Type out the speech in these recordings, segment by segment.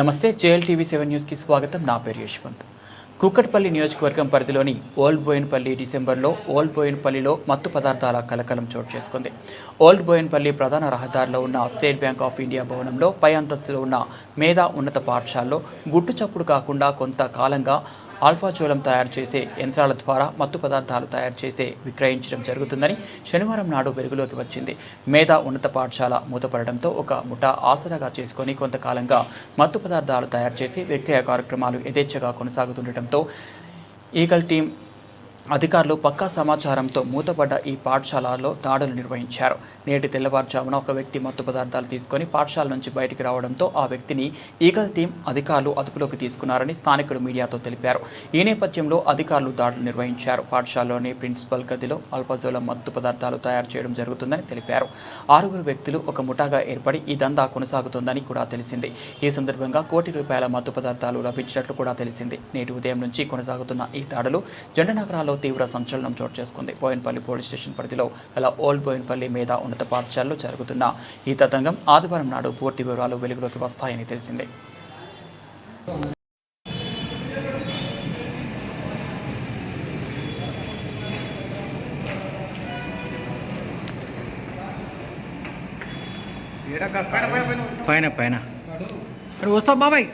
నమస్తే JLTV 7 న్యూస్కి స్వాగతం. నా పేరు యశ్వంత్. కుక్కట్పల్లి నియోజకవర్గం పరిధిలోని ఓల్డ్ బోయిన్పల్లి డిసెంబర్లో ఓల్డ్ బోయిన్పల్లిలో మత్తు పదార్థాల కలకలం చోటు చేసుకుంది. ఓల్డ్ బోయిన్పల్లి ప్రధాన రహదారిలో ఉన్న స్టేట్ బ్యాంక్ ఆఫ్ ఇండియా భవనంలో పై అంతస్తులో ఉన్న మేధా ఉన్నత పాఠశాలలో గుట్టు చప్పుడు కాకుండా కొంతకాలంగా ఆల్ఫాజోలం తయారు చేసే యంత్రాల ద్వారా మత్తు పదార్థాలు తయారు చేసి విక్రయించడం జరుగుతుందని శనివారం నాడు వెలుగులోకి వచ్చింది. మేధా ఉన్నత పాఠశాల మూతపడడంతో ఒక ముఠా ఆసరాగా చేసుకొని కొంతకాలంగా మత్తు పదార్థాలు తయారు చేసి విక్రయ కార్యక్రమాలు యథేచ్ఛగా కొనసాగుతుండటంతో ఈగల్ టీం అధికారులు పక్కా సమాచారంతో మూతపడ్డ ఈ పాఠశాలలో దాడులు నిర్వహించారు. నేటి తెల్లవారుజామున ఒక వ్యక్తి మత్తు పదార్థాలు తీసుకొని పాఠశాల నుంచి బయటికి రావడంతో ఆ వ్యక్తిని ఈగల్ టీం అధికారులు అదుపులోకి తీసుకున్నారని స్థానికులు మీడియాతో తెలిపారు. ఈ నేపథ్యంలో అధికారులు దాడులు నిర్వహించారు. పాఠశాలలోని ప్రిన్సిపల్ గదిలో అల్పజోలం మత్తు పదార్థాలు తయారు చేయడం జరుగుతుందని తెలిపారు. 6 వ్యక్తులు ఒక ముఠాగా ఏర్పడి ఈ దందా కొనసాగుతుందని కూడా తెలిసింది. ఈ సందర్భంగా ₹1 కోటి మత్తు పదార్థాలు లభించినట్లు కూడా తెలిసింది. నేటి ఉదయం నుంచి కొనసాగుతున్న ఈ దాడులు జంటనగరాల్లో తీవ్ర సంచలనం చోటు చేసుకుంది. బోయిన్పల్లి పోలీస్ స్టేషన్ పరిధిలో గల ఓల్డ్ బోయిన్పల్లి మేధా ఉన్నత పాఠశాలలో జరుగుతున్న ఈ తతంగం ఆదివారం నాడు పూర్తి వివరాలు వెలుగులోకి వస్తాయని తెలిసింది. పైన పైన వస్తా బాబాయ్.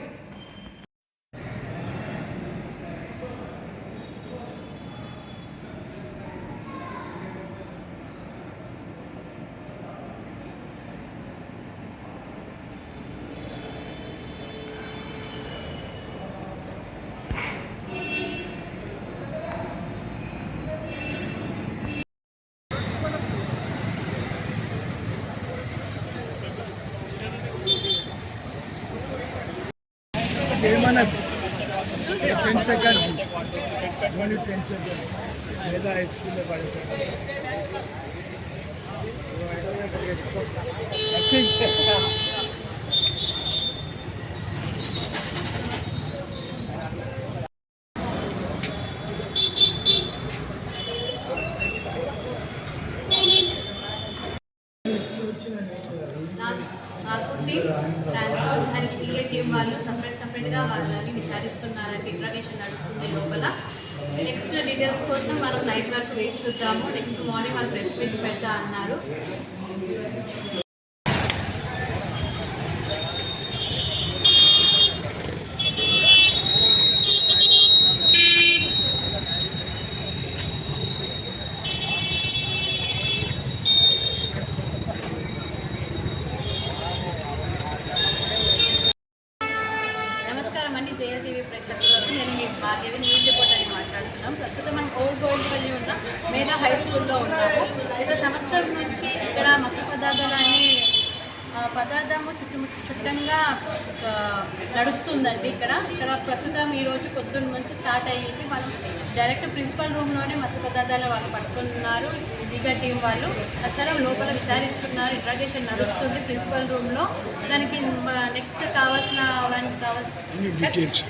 ఏమన్నా 10 సెకండ్ ఓన్లీ 10 సెకండ్ లేదా హై స్కూల్లో పడుతుంది. ట్రాన్స్పోర్ట్స్ అండ్ PA టీం వాళ్ళు సపరేట్గా వాళ్ళని విచారిస్తున్నారంటే ఇంట్రాగేషన్ నడుస్తుంది లోపల. నెక్స్ట్ డీటెయిల్స్ కోసం మనం నైట్ వరకు వెయిట్ చూద్దాము. నెక్స్ట్ మార్నింగ్ వాళ్ళు ప్రెస్ మీట్ పెడతా అన్నారు. JLTV ప్రేక్షకులకు నేను మీ భాగ్యవి న్యూస్ రిపోర్టర్ అని మాట్లాడుతున్నాం. ప్రస్తుతం మనం ఓల్డ్ బోయిన్పల్లి ఉన్న మేధా హై స్కూల్లో ఉన్నాము. గత సంవత్సరం నుంచి ఇక్కడ మత్తు పదార్థాలు అనే పదార్థము చుట్టంగా నడుస్తుందండి. ఇక్కడ ప్రస్తుతం ఈరోజు పొద్దున్న నుంచి స్టార్ట్ అయ్యింది. మనం డైరెక్ట్ ప్రిన్సిపల్ రూమ్లోనే మత్తు పదార్థాలు వాళ్ళు పట్టుకున్నారు. దిగా టీం వాళ్ళు అసలు లోపల విచారిస్తున్నారు. ఇంట్రాగేషన్ నడుస్తుంది ప్రిన్సిపల్ రూమ్లో. దానికి నెక్స్ట్ కావాల్సిన